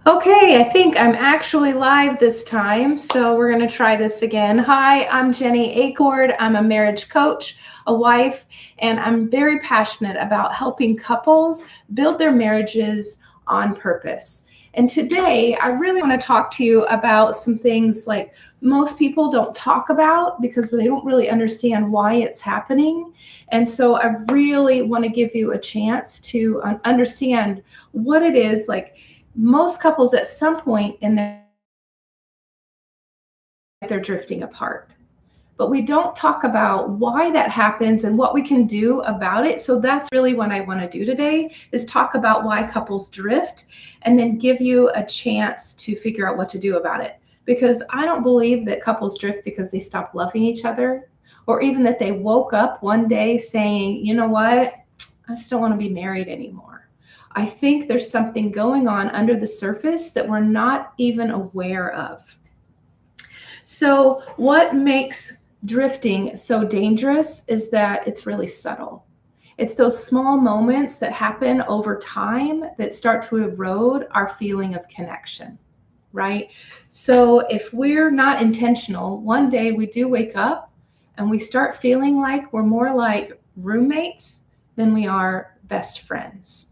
Okay, I think I'm actually live this time, so we're going to try this again. Hi, I'm Jenny Acord. I'm a marriage coach, a wife, and I'm very passionate about helping couples build their marriages on purpose. And today, I really want to talk to you about some things like most people don't talk about because they don't really understand why it's happening. And so, I really want to give you a chance to understand what it is like most couples at some point in their they're drifting apart, but we don't talk about why that happens and what we can do about it. So that's really what I want to do today is talk about why couples drift and then give you a chance to figure out what to do about it, because I don't believe that couples drift because they stop loving each other, or even that they woke up one day saying, you know what, I just don't want to be married anymore. I think there's something going on under the surface that we're not even aware of. So, what makes drifting so dangerous is that it's really subtle. It's those small moments that happen over time that start to erode our feeling of connection, right? So, if we're not intentional, one day we do wake up and we start feeling like we're more like roommates than we are best friends.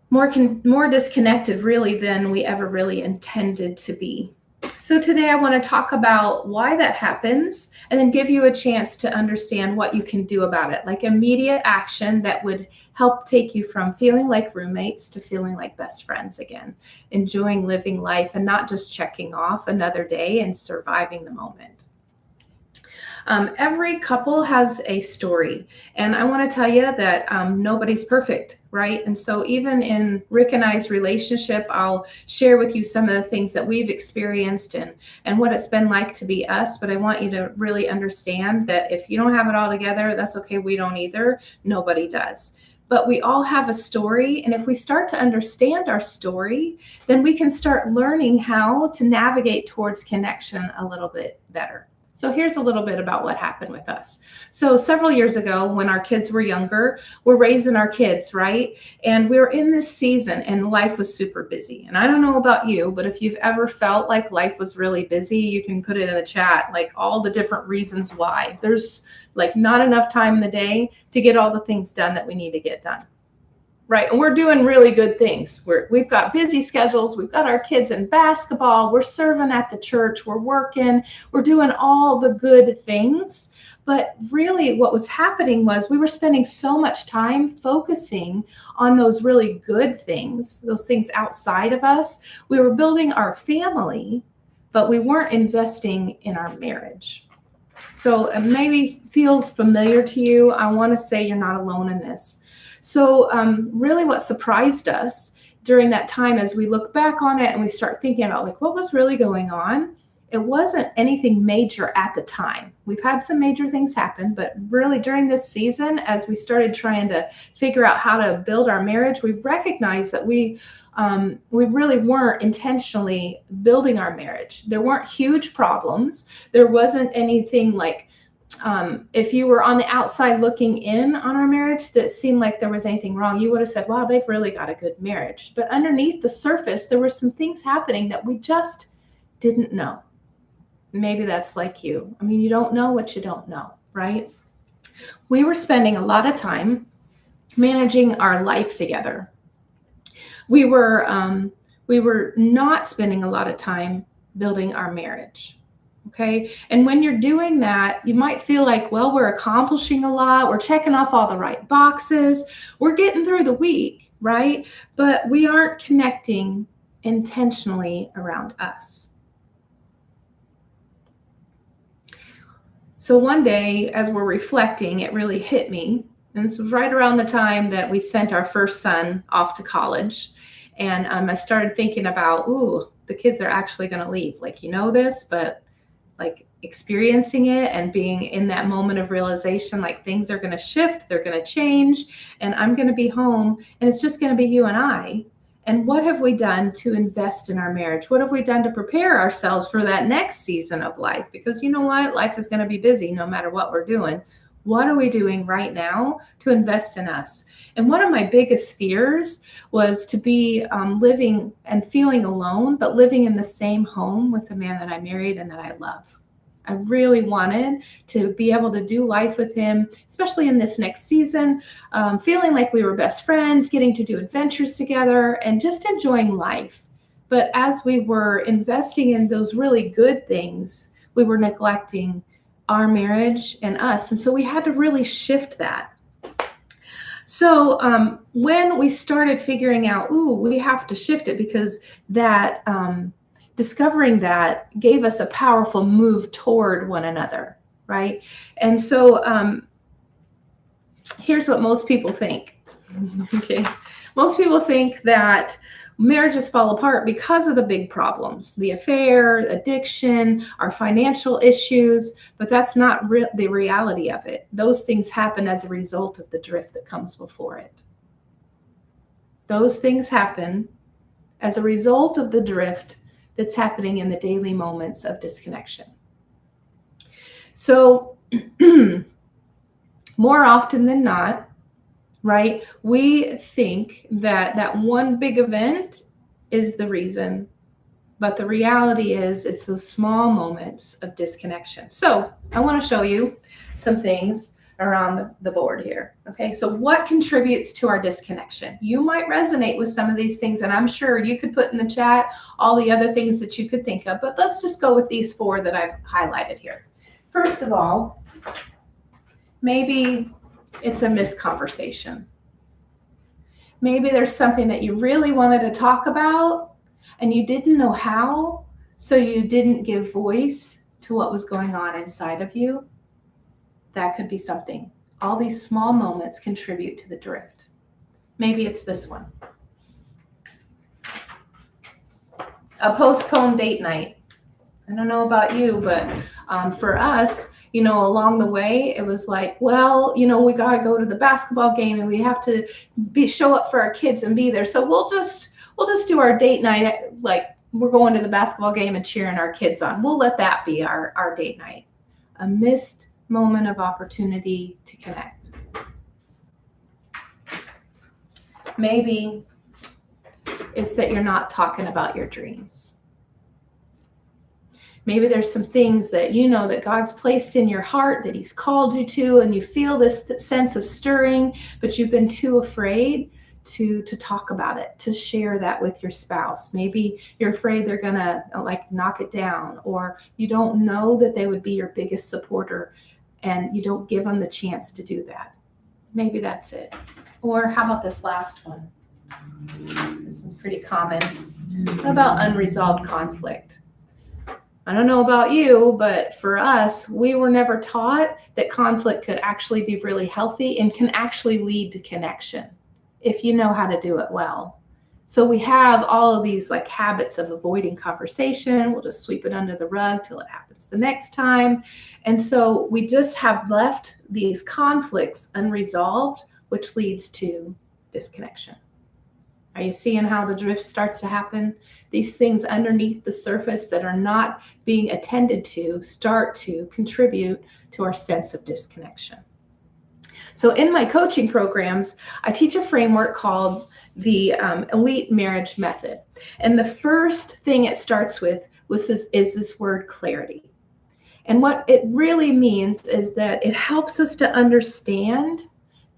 More disconnected really than we ever really intended to be. So today I want to talk about why that happens and then give you a chance to understand what you can do about it, like immediate action that would help take you from feeling like roommates to feeling like best friends again, enjoying living life and not just checking off another day and surviving the moment. Every couple has a story, and I want to tell you that nobody's perfect, right? And so, even in Rick and I's relationship, I'll share with you some of the things that we've experienced and what it's been like to be us. But I want you to really understand that if you don't have it all together, that's okay. We don't either. Nobody does. But we all have a story. And if we start to understand our story, then we can start learning how to navigate towards connection a little bit better. So here's a little bit about what happened with us. So several years ago, when our kids were younger, we're raising our kids, right? And we were in this season and life was super busy. And I don't know about you, but if you've ever felt like life was really busy, you can put it in the chat, like all the different reasons why. There's like not enough time in the day to get all the things done that we need to get done. Right. And we're doing really good things. We've got busy schedules. We've got our kids in basketball. We're serving at the church. We're working. We're doing all the good things. But really, what was happening was we were spending so much time focusing on those really good things, those things outside of us. We were building our family, but we weren't investing in our marriage. So it maybe feels familiar to you. I want to say you're not alone in this. So, really, what surprised us during that time as we look back on it and we start thinking about like what was really going on, it wasn't anything major at the time. We've had some major things happen, but really during this season, as we started trying to figure out how to build our marriage, we've recognized that we really weren't intentionally building our marriage. There weren't huge problems. There wasn't anything like if you were on the outside looking in on our marriage that seemed like there was anything wrong, you would have said, wow, they've really got a good marriage. But underneath the surface, there were some things happening that we just didn't know. Maybe that's like you. I mean, you don't know what you don't know, right? We were spending a lot of time managing our life together. We were not spending a lot of time building our marriage. Okay. And when you're doing that, you might feel like, well, we're accomplishing a lot. We're checking off all the right boxes. We're getting through the week, right? But we aren't connecting intentionally around us. So one day, as we're reflecting, it really hit me. And this was right around the time that we sent our first son off to college. And I started thinking about, ooh, the kids are actually going to leave. Like, you know this, but like experiencing it and being in that moment of realization, like things are going to shift, they're going to change, and I'm going to be home and it's just going to be you and I. And what have we done to invest in our marriage? What have we done to prepare ourselves for that next season of life? Because you know what? Life is going to be busy no matter what we're doing. What are we doing right now to invest in us? And one of my biggest fears was to be living and feeling alone, but living in the same home with the man that I married and that I love. I really wanted to be able to do life with him, especially in this next season, feeling like we were best friends, getting to do adventures together, and just enjoying life. But as we were investing in those really good things, we were neglecting our marriage and us. And so we had to really shift that. So when we started figuring out, we have to shift it, because that discovering that gave us a powerful move toward one another, right? And so here's what most people think. Okay. Most people think that marriages fall apart because of the big problems, the affair, addiction, our financial issues, but that's not the reality of it. Those things happen as a result of the drift that comes before it. Those things happen as a result of the drift that's happening in the daily moments of disconnection. So more often than not, right, we think that one big event is the reason, but the reality is it's those small moments of disconnection. So I want to show you some things around the board here. Okay, so what contributes to our disconnection? You might resonate with some of these things, and I'm sure you could put in the chat all the other things that you could think of, but let's just go with these 4 that I've highlighted here. First of all, maybe it's a missed conversation. Maybe there's something that you really wanted to talk about and you didn't know how, so you didn't give voice to what was going on inside of you. That could be something. All these small moments contribute to the drift. Maybe it's this one. A postponed date night. I don't know about you, but for us, along the way, it was like, well, we got to go to the basketball game and we have to show up for our kids and be there. So we'll just do our date night like we're going to the basketball game and cheering our kids on. We'll let that be our date night. A missed moment of opportunity to connect. Maybe it's that you're not talking about your dreams. Maybe there's some things that that God's placed in your heart that He's called you to, and you feel this sense of stirring, but you've been too afraid to talk about it, to share that with your spouse. Maybe you're afraid they're gonna knock it down, or you don't know that they would be your biggest supporter, and you don't give them the chance to do that. Maybe that's it. Or how about this last one? This one's pretty common. What about unresolved conflict? I don't know about you, but for us, we were never taught that conflict could actually be really healthy and can actually lead to connection if you know how to do it well. So we have all of these habits of avoiding conversation. We'll just sweep it under the rug till it happens the next time. And so we just have left these conflicts unresolved, which leads to disconnection. Are you seeing how the drift starts to happen? These things underneath the surface that are not being attended to start to contribute to our sense of disconnection. So in my coaching programs, I teach a framework called the Elite Marriage Method. And the first thing it starts with is this word clarity. And what it really means is that it helps us to understand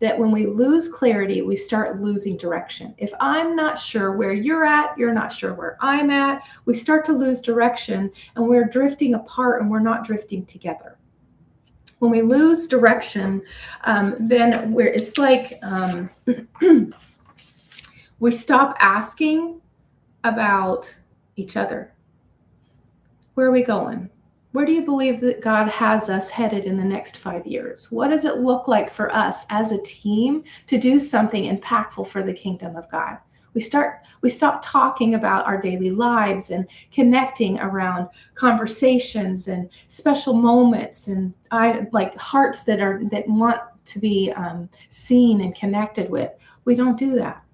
that when we lose clarity, we start losing direction. If I'm not sure where you're at, you're not sure where I'm at, we start to lose direction and we're drifting apart and we're not drifting together. When we lose direction, then it's like we stop asking about each other. Where are we going? Where do you believe that God has us headed in the next 5 years? What does it look like for us as a team to do something impactful for the kingdom of God? We stop talking about our daily lives and connecting around conversations and special moments and hearts that want to be seen and connected with. We don't do that.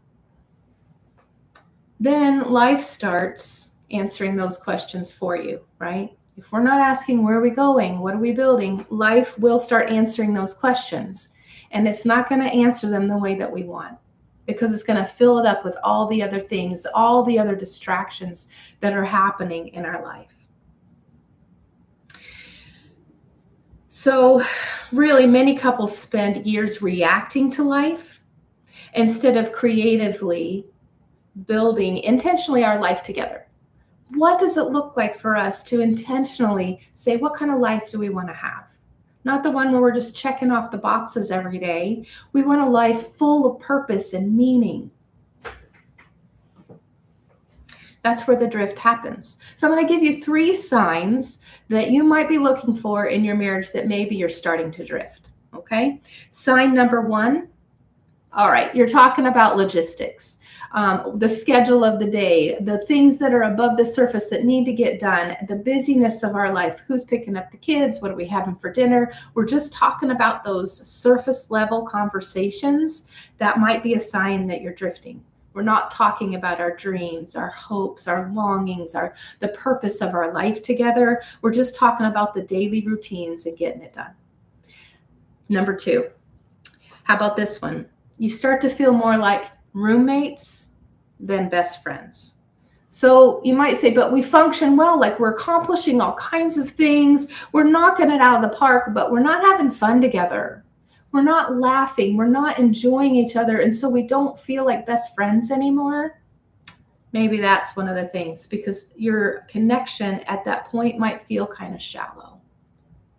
Then life starts answering those questions for you, right? If we're not asking where are we going, what are we building, life will start answering those questions. And it's not going to answer them the way that we want, because it's going to fill it up with all the other things, all the other distractions that are happening in our life. So really, many couples spend years reacting to life instead of creatively building intentionally our life together. What does it look like for us to intentionally say, what kind of life do we want to have? Not the one where we're just checking off the boxes every day. We want a life full of purpose and meaning. That's where the drift happens. So I'm going to give you 3 signs that you might be looking for in your marriage that maybe you're starting to drift. Okay. Sign number 1. All right. You're talking about logistics, the schedule of the day, the things that are above the surface that need to get done, the busyness of our life. Who's picking up the kids? What are we having for dinner? We're just talking about those surface level conversations. That might be a sign that you're drifting. We're not talking about our dreams, our hopes, our longings, the purpose of our life together. We're just talking about the daily routines and getting it done. Number 2, how about this one? You start to feel more like roommates than best friends. So you might say, but we function well, like we're accomplishing all kinds of things. We're knocking it out of the park, but we're not having fun together. We're not laughing. We're not enjoying each other. And so we don't feel like best friends anymore. Maybe that's one of the things, because your connection at that point might feel kind of shallow,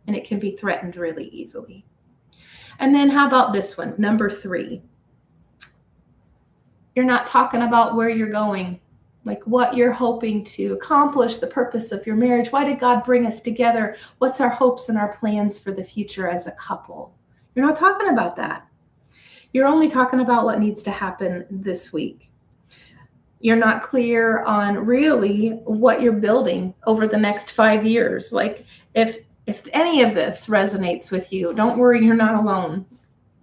and it can be threatened really easily. And then how about this one? Number 3, you're not talking about where you're going, like what you're hoping to accomplish, the purpose of your marriage. Why did God bring us together? What's our hopes and our plans for the future as a couple? You're not talking about that. You're only talking about what needs to happen this week. You're not clear on really what you're building over the next 5 years. Like if any of this resonates with you, don't worry, you're not alone.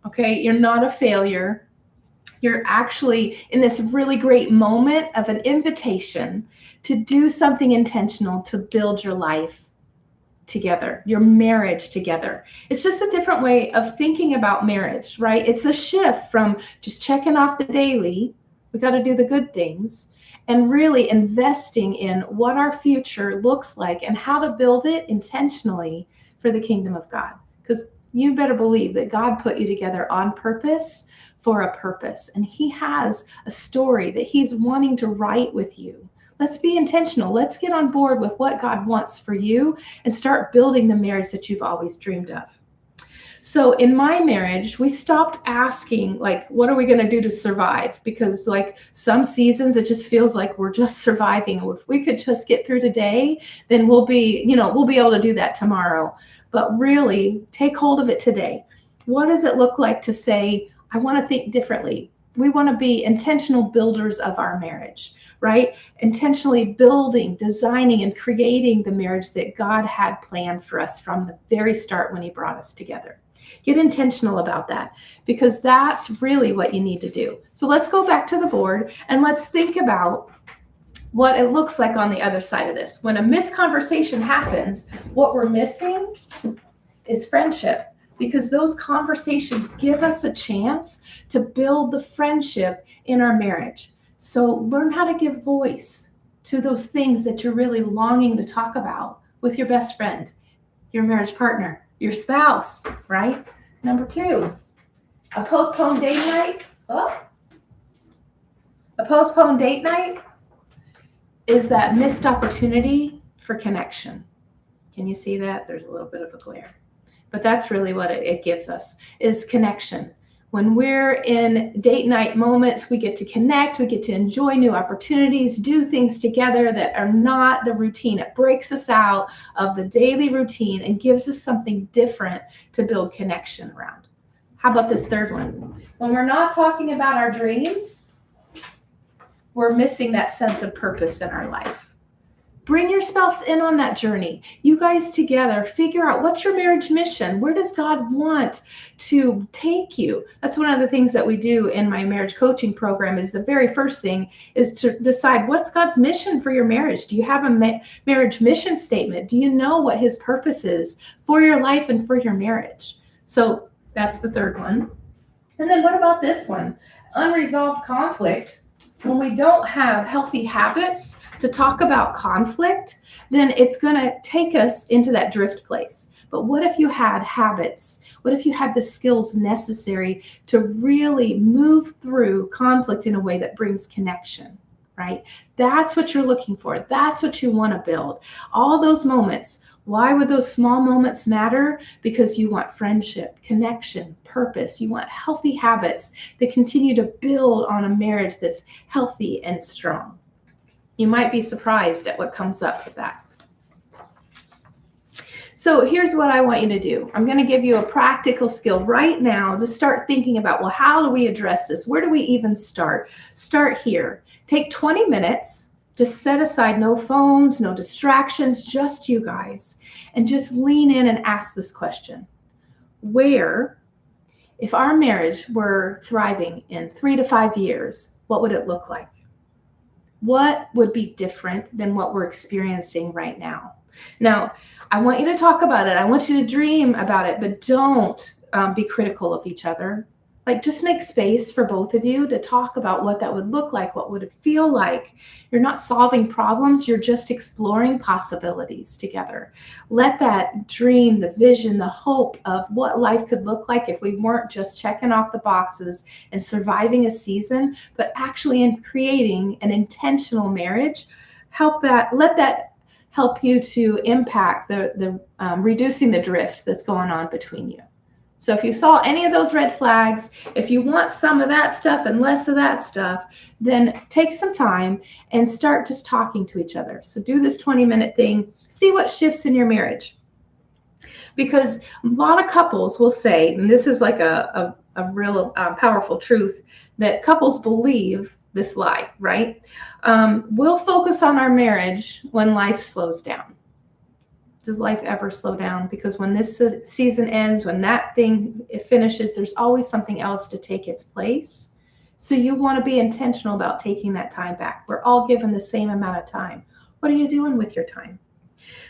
Okay, you're not a failure. You're actually in this really great moment of an invitation to do something intentional to build your life together, your marriage together. It's just a different way of thinking about marriage, right? It's a shift from just checking off the daily, we got to do the good things, and really investing in what our future looks like and how to build it intentionally for the kingdom of God. Because you better believe that God put you together on purpose for a purpose, and He has a story that He's wanting to write with you. Let's be intentional. Let's get on board with what God wants for you and start building the marriage that you've always dreamed of. So in my marriage, we stopped asking, like, what are we going to do to survive? Because like some seasons, it just feels like we're just surviving. If we could just get through today, then we'll be able to do that tomorrow. But really take hold of it today. What does it look like to say, I want to think differently? We want to be intentional builders of our marriage, right? Intentionally building, designing, and creating the marriage that God had planned for us from the very start when He brought us together. Get intentional about that, because that's really what you need to do. So let's go back to the board and let's think about what it looks like on the other side of this. When a misconversation happens, what we're missing is friendship. Because those conversations give us a chance to build the friendship in our marriage. So learn how to give voice to those things that you're really longing to talk about with your best friend, your marriage partner, your spouse, right? Number 2, a postponed date night. A postponed date night is that missed opportunity for connection. Can you see that? There's a little bit of a glare. But that's really what it gives us, is connection. When we're in date night moments, we get to connect, we get to enjoy new opportunities, do things together that are not the routine. It breaks us out of the daily routine and gives us something different to build connection around. How about this 3rd one? When we're not talking about our dreams, we're missing that sense of purpose in our life. Bring your spouse in on that journey. You guys together figure out, what's your marriage mission? Where does God want to take you? That's one of the things that we do in my marriage coaching program. Is the very first thing is to decide, what's God's mission for your marriage? Do you have a marriage mission statement? Do you know what his purpose is for your life and for your marriage? So that's the third one. And then what about this one? Unresolved conflict. When we don't have healthy habits to talk about conflict, then it's going to take us into that drift place. But what if you had habits? What if you had the skills necessary to really move through conflict in a way that brings connection, right? That's what you're looking for. That's what you want to build. All those moments. Why would those small moments matter? Because you want friendship, connection, purpose. You want healthy habits that continue to build on a marriage that's healthy and strong. You might be surprised at what comes up with that. So here's what I want you to do. I'm going to give you a practical skill right now to start thinking about, well, how do we address this? Where do we even start? Start here. Take 20 minutes. Just set aside no phones, no distractions, just you guys. And just lean in and ask this question. Where, if our marriage were thriving in 3 to 5 years, what would it look like? What would be different than what we're experiencing right now? Now, I want you to talk about it. I want you to dream about it, but don't be critical of each other. Like, just make space for both of you to talk about what that would look like. What would it feel like? You're not solving problems. You're just exploring possibilities together. Let that dream, the vision, the hope of what life could look like if we weren't just checking off the boxes and surviving a season, but actually in creating an intentional marriage, let that help you to impact the reducing the drift that's going on between you. So if you saw any of those red flags, if you want some of that stuff and less of that stuff, then take some time and start just talking to each other. So do this 20-minute thing, see what shifts in your marriage. Because a lot of couples will say, and this is like a real powerful truth, that couples believe this lie, right? We'll focus on our marriage when life slows down. Does life ever slow down? Because when this season ends, when that thing finishes, there's always something else to take its place. So you want to be intentional about taking that time back. We're all given the same amount of time. What are you doing with your time?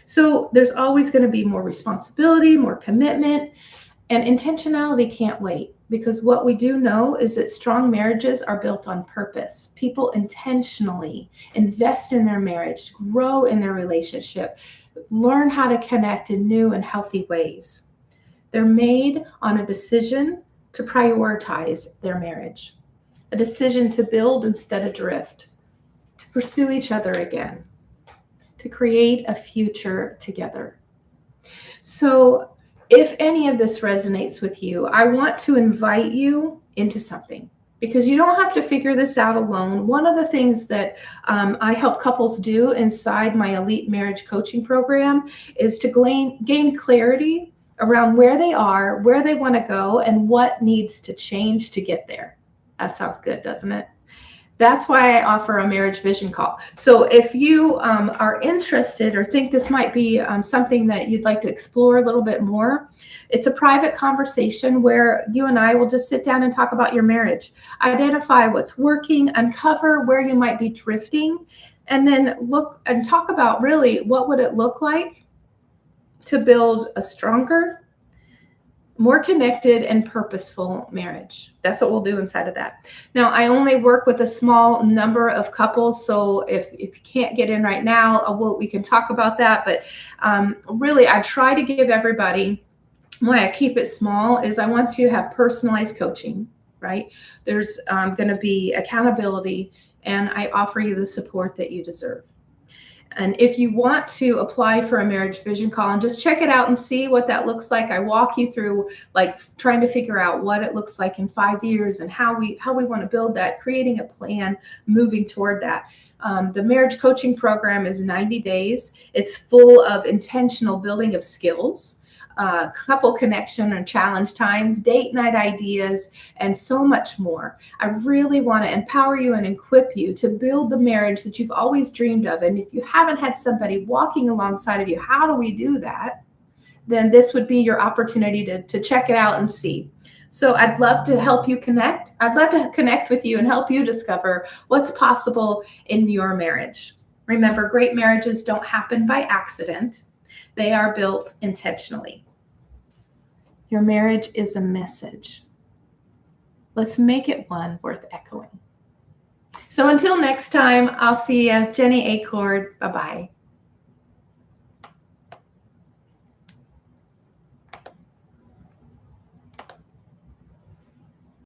So there's always going to be more responsibility, more commitment, and intentionality can't wait. Because what we do know is that strong marriages are built on purpose. People intentionally invest in their marriage, grow in their relationship, learn how to connect in new and healthy ways. They're made on a decision to prioritize their marriage, a decision to build instead of drift, to pursue each other again, to create a future together. So if any of this resonates with you, I want to invite you into something, because you don't have to figure this out alone. One of the things that I help couples do inside my elite marriage coaching program is to gain clarity around where they are, where they want to go, and what needs to change to get there. That sounds good, doesn't it? That's why I offer a marriage vision call. So if you are interested or think this might be something that you'd like to explore a little bit more, it's a private conversation where you and I will just sit down and talk about your marriage, identify what's working, uncover where you might be drifting, and then look and talk about really what would it look like to build a stronger, more connected and purposeful marriage. That's what we'll do inside of that. Now, I only work with a small number of couples, so if you can't get in right now, we can talk about that. But really, I try to give everybody, why I keep it small is I want you to have personalized coaching, right? There's going to be accountability, and I offer you the support that you deserve. And if you want to apply for a marriage vision call and just check it out and see what that looks like, I walk you through like trying to figure out what it looks like in 5 years and how we want to build that, creating a plan, moving toward that. The marriage coaching program is 90 days. It's full of intentional building of skills. couple connection and challenge times, date night ideas, and so much more. I really want to empower you and equip you to build the marriage that you've always dreamed of. And if you haven't had somebody walking alongside of you, how do we do that? Then this would be your opportunity to check it out and see. So I'd love to help you connect. I'd love to connect with you and help you discover what's possible in your marriage. Remember, great marriages don't happen by accident. They are built intentionally. Your marriage is a message. Let's make it one worth echoing. So until next time, I'll see you. Jenny Acord. Bye-bye.